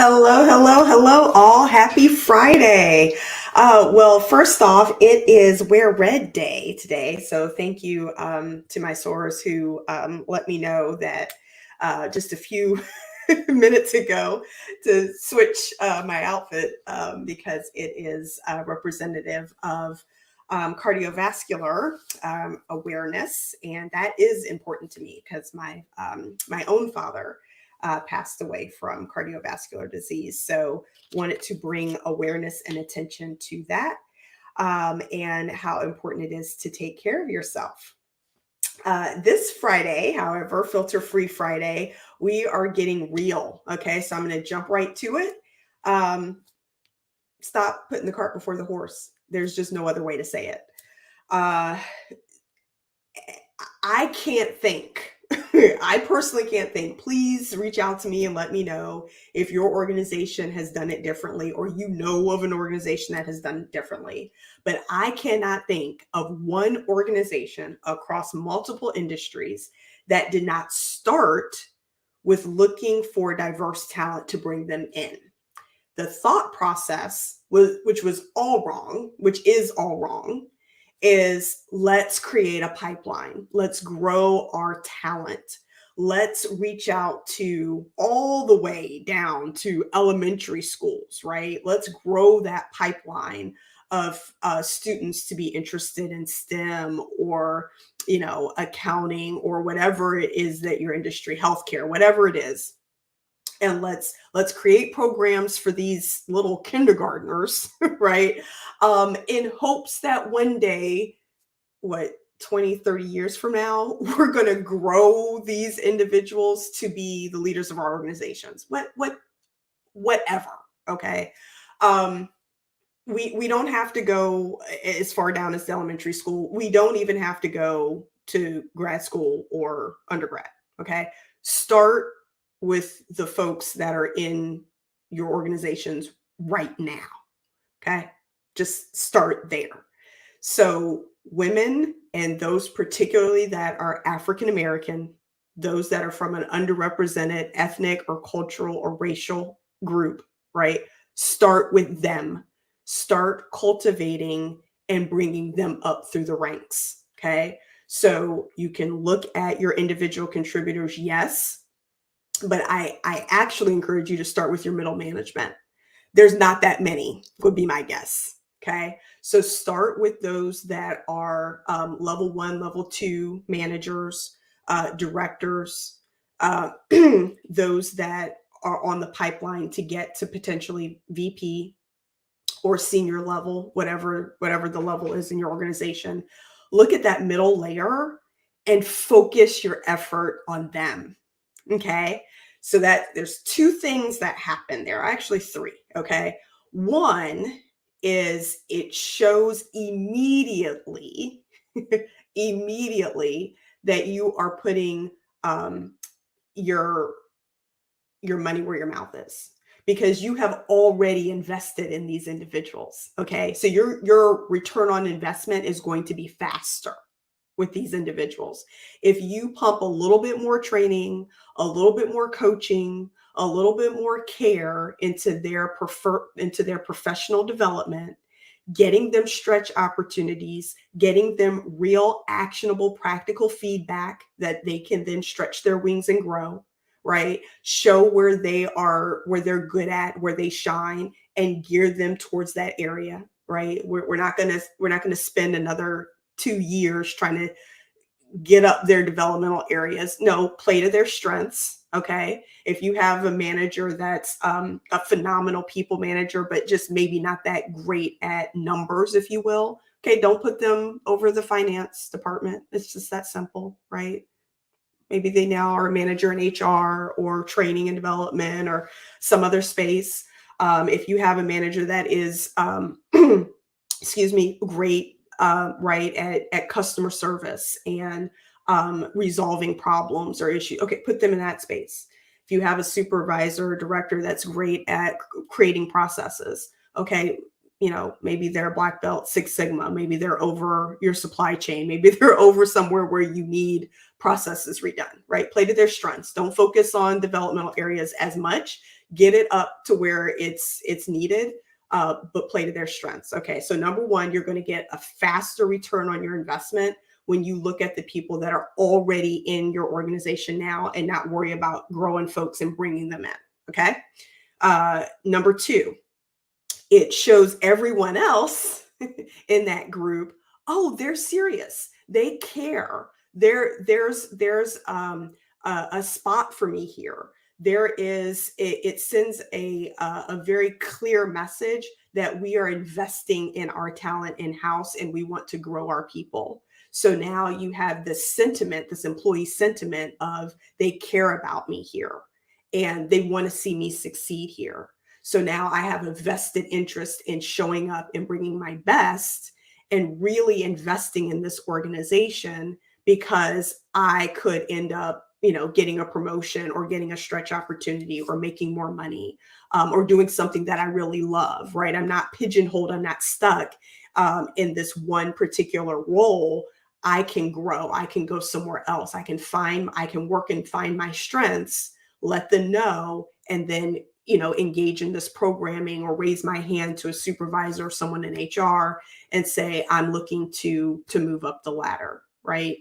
Hello, all. Happy Friday. Well, first off, it is Wear Red Day today. So thank you to my source who let me know that just a few minutes ago to switch my outfit because it is representative of cardiovascular awareness. And that is important to me because my own father passed away from cardiovascular disease. So wanted to bring awareness and attention to that and how important it is to take care of yourself. This Friday, however, Filter Free Friday, we are getting real. Okay, so I'm going to jump right to it. Stop putting the cart before the horse. There's just no other way to say it. I can't think. I personally can't think. Please reach out to me and let me know if your organization has done it differently or you know of an organization that has done it differently. But I cannot think of one organization across multiple industries that did not start with looking for diverse talent to bring them in. The thought process which is all wrong, is let's create a pipeline. Let's grow our talent. Let's reach out to all the way down to elementary schools, right? Let's grow that pipeline of students to be interested in STEM or, accounting or whatever it is that your industry, healthcare, whatever it is. And let's create programs for these little kindergartners, right? In hopes that one day, 20, 30 years from now, we're going to grow these individuals to be the leaders of our organizations. Whatever. Okay. We don't have to go as far down as elementary school. We don't even have to go to grad school or undergrad. Okay. Start with the folks that are in your organizations right now. Okay. Just start there. So women and those particularly that are African American, those that are from an underrepresented ethnic or cultural or racial group, right? Start with them. Start cultivating and bringing them up through the ranks. Okay. So you can look at your individual contributors, yes, but I actually encourage you to start with your middle management. There's not that many, would be my guess. Okay. So start with those that are level 1, level 2 managers, directors, those that are on the pipeline to get to potentially VP or senior level, whatever the level is in your organization. Look at that middle layer and focus your effort on them. Okay. So that there's 2 things that happen there, actually 3. Okay. One is it shows immediately that you are putting your money where your mouth is, because you have already invested in these individuals. Okay. So your return on investment is going to be faster with these individuals. If you pump a little bit more training, a little bit more coaching, a little bit more care into their professional development, getting them stretch opportunities, getting them real actionable practical feedback that they can then stretch their wings and grow, right? Show where they're good at, where they shine, and gear them towards that area, right? We're not going to spend another 2 years trying to get up their developmental areas. No, play to their strengths. Okay. If you have a manager that's a phenomenal people manager, but just maybe not that great at numbers, if you will. Okay. Don't put them over the finance department. It's just that simple, right? Maybe they now are a manager in HR or training and development or some other space. If you have a manager that is, great right at customer service and resolving problems or issues. Okay, put them in that space. If you have a supervisor or director that's great at creating processes, okay, maybe they're Black Belt, Six Sigma, maybe they're over your supply chain, maybe they're over somewhere where you need processes redone, right? Play to their strengths. Don't focus on developmental areas as much. get it up to where it's needed, but play to their strengths. Okay, so number one, you're going to get a faster return on your investment when you look at the people that are already in your organization now and not worry about growing folks and bringing them in. Okay. Number two, it shows everyone else in that group, oh, they're serious. They care. There's a spot for me here. It sends a very clear message that we are investing in our talent in-house and we want to grow our people. So now you have this sentiment, this employee sentiment of they care about me here and they want to see me succeed here. So now I have a vested interest in showing up and bringing my best and really investing in this organization because I could end up, getting a promotion or getting a stretch opportunity or making more money, or doing something that I really love, right? I'm not pigeonholed. I'm not stuck in this one particular role. I can grow. I can go somewhere else. I can work and find my strengths, let them know, and then engage in this programming or raise my hand to a supervisor or someone in HR and say, I'm looking to move up the ladder, right?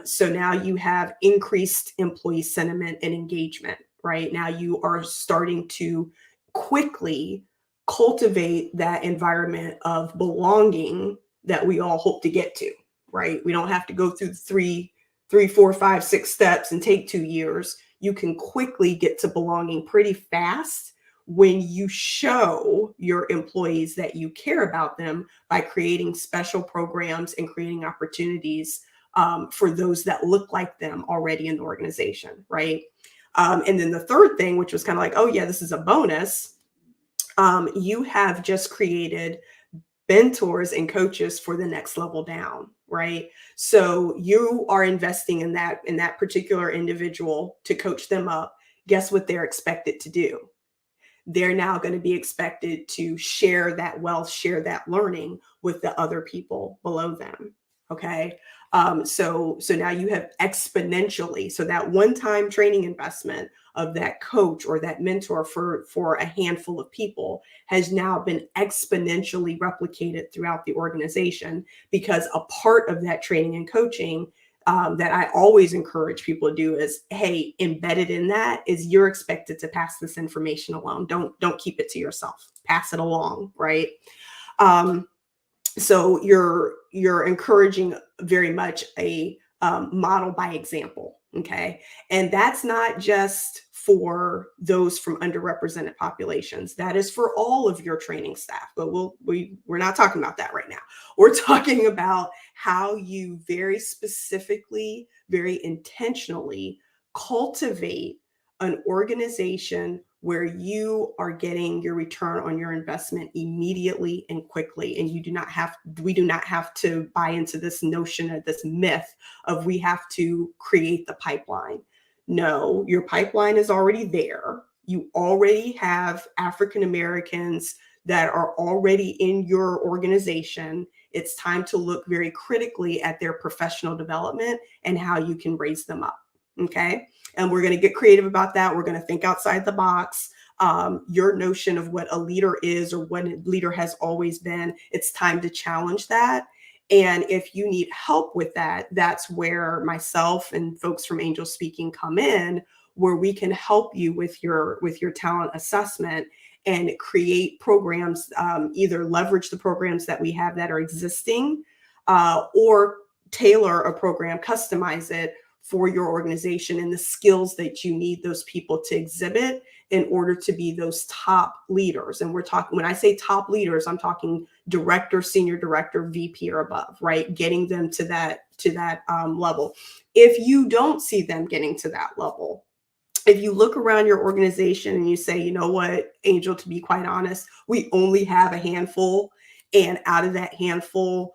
So now you have increased employee sentiment and engagement, right? Now you are starting to quickly cultivate that environment of belonging that we all hope to get to, right? We don't have to go through three, 4, 5, 6 steps and take 2 years. You can quickly get to belonging pretty fast when you show your employees that you care about them by creating special programs and creating opportunities for those that look like them already in the organization, right? And then the third thing, which was kind of like, oh yeah, this is a bonus. You have just created mentors and coaches for the next level down, right? So you are investing in that particular individual to coach them up. Guess what they're expected to do? They're now going to be expected to share that wealth, share that learning with the other people below them. Okay. So now you have exponentially, so that one-time training investment of that coach or that mentor for a handful of people has now been exponentially replicated throughout the organization, because a part of that training and coaching that I always encourage people to do is, hey, embedded in that is you're expected to pass this information along. Don't keep it to yourself. Pass it along, right? So you're encouraging very much a model by example, okay? And that's not just for those from underrepresented populations. That is for all of your training staff. But we're not talking about that right now. We're talking about how you very specifically, very intentionally cultivate an organization where you are getting your return on your investment immediately and quickly. And we do not have to buy into this notion of this myth of we have to create the pipeline. No, your pipeline is already there. You already have African Americans that are already in your organization. It's time to look very critically at their professional development and how you can raise them up. Okay. And we're going to get creative about that. We're going to think outside the box. Your notion of what a leader is or what a leader has always been, it's time to challenge that. And if you need help with that, that's where myself and folks from AngelsSpeaking come in, where we can help you with your talent assessment and create programs, either leverage the programs that we have that are existing, or tailor a program, customize it for your organization and the skills that you need those people to exhibit in order to be those top leaders. And when I say top leaders, I'm talking director, senior director, VP or above, right? Getting them to that level. If you don't see them getting to that level, if you look around your organization and you say, you know what, Angel, to be quite honest, we only have a handful, and out of that handful,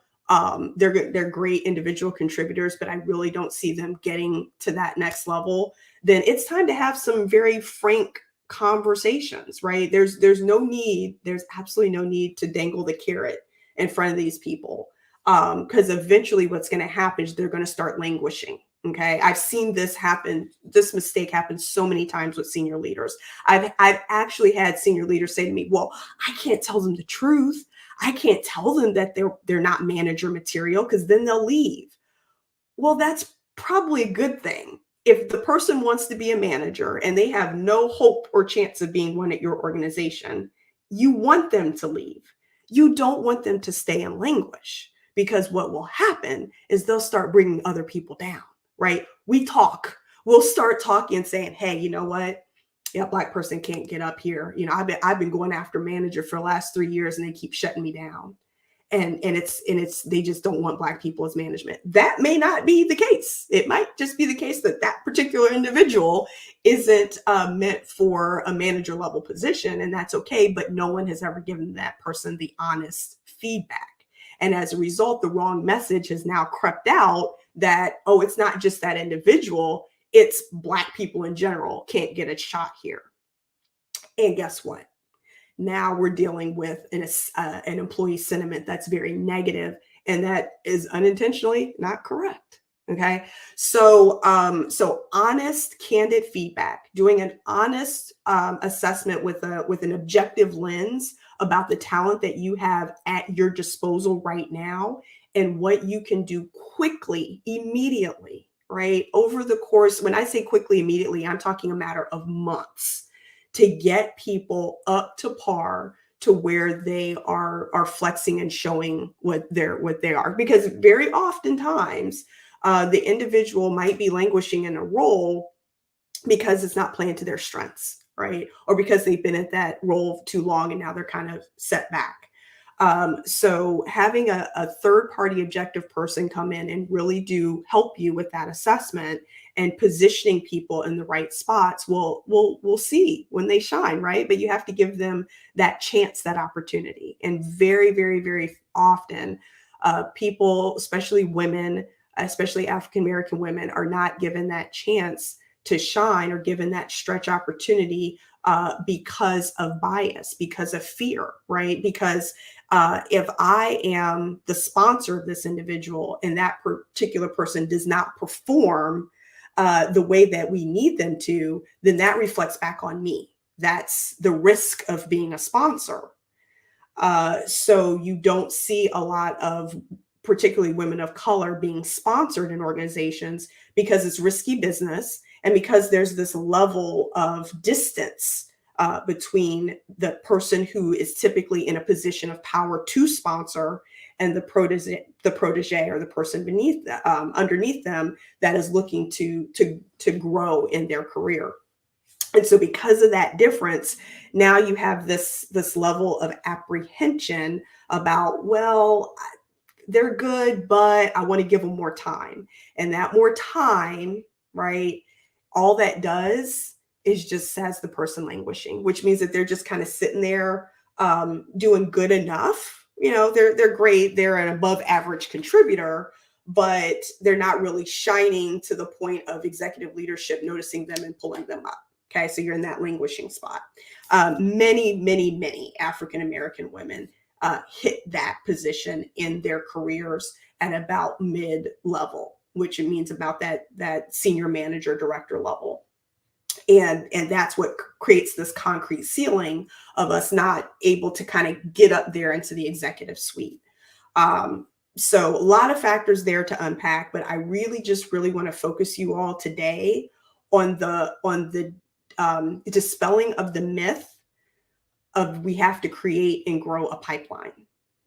they're great individual contributors, but I really don't see them getting to that next level, then it's time to have some very frank conversations, right? There's absolutely no need to dangle the carrot in front of these people, because eventually what's going to happen is they're going to start languishing, Okay. I've seen this happen, this mistake happen so many times with senior leaders. I've actually had senior leaders say to me, well, I can't tell them the truth. I can't tell them that they're not manager material because then they'll leave. Well, that's probably a good thing. If the person wants to be a manager and they have no hope or chance of being one at your organization, you want them to leave. You don't want them to stay and languish, because what will happen is they'll start bringing other people down, right? We'll start talking and saying, hey, you know what? Yeah, black person can't get up here. I've been going after manager for the last 3 years and they keep shutting me down, and it's they just don't want black people as management. That may not be the case. It might just be the case that that particular individual isn't meant for a manager level position, and that's okay. But no one has ever given that person the honest feedback, and as a result, the wrong message has now crept out that, oh, it's not just that individual, it's black people in general can't get a shot here. And guess what? Now we're dealing with an employee sentiment that's very negative, and that is unintentionally not correct. Okay, so honest, candid feedback, doing an honest assessment with an objective lens about the talent that you have at your disposal right now, and what you can do quickly, immediately, right? Over the course, when I say quickly, immediately, I'm talking a matter of months, to get people up to par to where they are flexing and showing what they are. Because very oftentimes the individual might be languishing in a role because it's not playing to their strengths, right? Or because they've been at that role too long and now they're kind of set back. So having a third party objective person come in and really do help you with that assessment and positioning people in the right spots, we'll see when they shine, right? But you have to give them that chance, that opportunity. And very, very, very often, people, especially women, especially African American women, are not given that chance to shine or given that stretch opportunity because of bias, because of fear, right? Because if I am the sponsor of this individual and that particular person does not perform the way that we need them to, then that reflects back on me. That's the risk of being a sponsor. So you don't see a lot of particularly women of color being sponsored in organizations because it's risky business, and because there's this level of distance between the person who is typically in a position of power to sponsor and the protege or the person beneath underneath them that is looking to grow in their career. And so because of that difference, now you have this level of apprehension about, well, they're good, but I want to give them more time. And that more time, right, all that does is just has the person languishing, which means that they're just kind of sitting there doing good enough. They're great. They're an above average contributor, but they're not really shining to the point of executive leadership noticing them and pulling them up. Okay, so you're in that languishing spot. Many, many, many African American women hit that position in their careers at about mid-level, which means about that senior manager, director level. And that's what creates this concrete ceiling of us not able to kind of get up there into the executive suite. So a lot of factors there to unpack, but I really want to focus you all today on the dispelling of the myth of we have to create and grow a pipeline.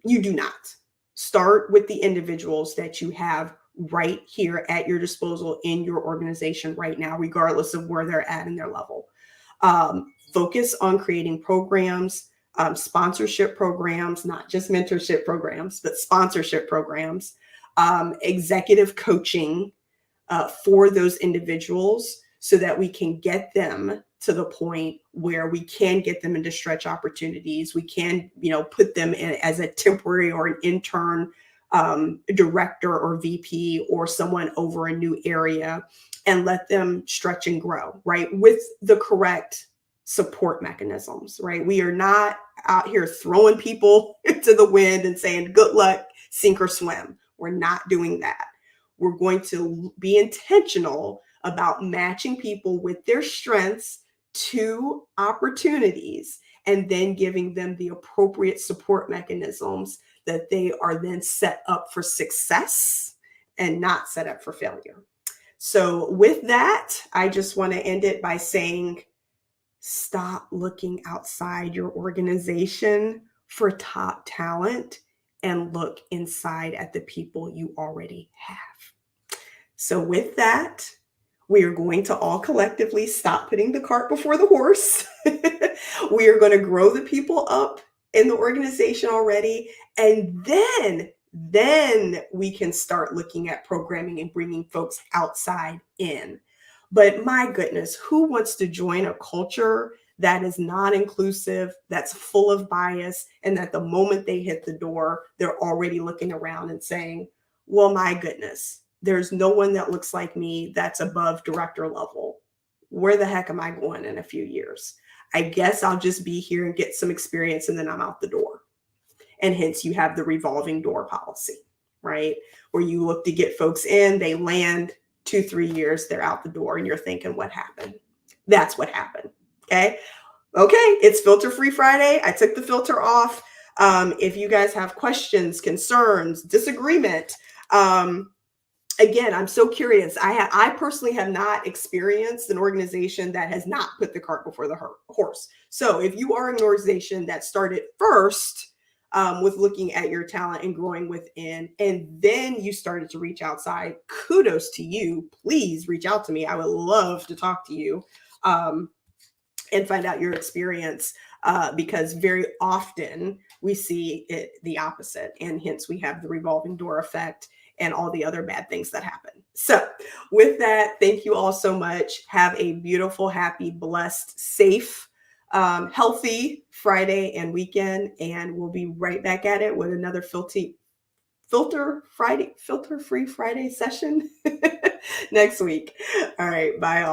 You do not. Start with the individuals that you have right here at your disposal in your organization right now, regardless of where they're at in their level. Focus on creating programs, sponsorship programs, not just mentorship programs, but sponsorship programs, executive coaching for those individuals so that we can get them to the point where we can get them into stretch opportunities. We can, put them in as a temporary or an intern director or VP or someone over a new area and let them stretch and grow, right? With the correct support mechanisms, right? We are not out here throwing people into the wind and saying, good luck, sink or swim. We're not doing that. We're going to be intentional about matching people with their strengths to opportunities and then giving them the appropriate support mechanisms that they are then set up for success and not set up for failure. So, with that, I just want to end it by saying stop looking outside your organization for top talent and look inside at the people you already have. So, with that, we are going to all collectively stop putting the cart before the horse. We are going to grow the people up in the organization already. And then we can start looking at programming and bringing folks outside in. But my goodness, who wants to join a culture that is non-inclusive, that's full of bias, and that the moment they hit the door, they're already looking around and saying, well, my goodness, there's no one that looks like me that's above director level. Where the heck am I going in a few years? I guess I'll just be here and get some experience and then I'm out the door. And hence you have the revolving door policy, right? Where you look to get folks in, they land 2-3 years, they're out the door, and you're thinking, what happened? That's what happened. Okay. It's Filter Free Friday. I took the filter off. If you guys have questions, concerns, disagreement, again, I'm so curious. I personally have not experienced an organization that has not put the cart before the horse. So if you are an organization that started first with looking at your talent and growing within, and then you started to reach outside, kudos to you. Please reach out to me. I would love to talk to you and find out your experience because very often we see it the opposite. And hence we have the revolving door effect and all the other bad things that happen. So with that, thank you all so much. Have a beautiful, happy, blessed, safe, healthy Friday and weekend. And we'll be right back at it with another Filter Free Friday session next week. All right. Bye all.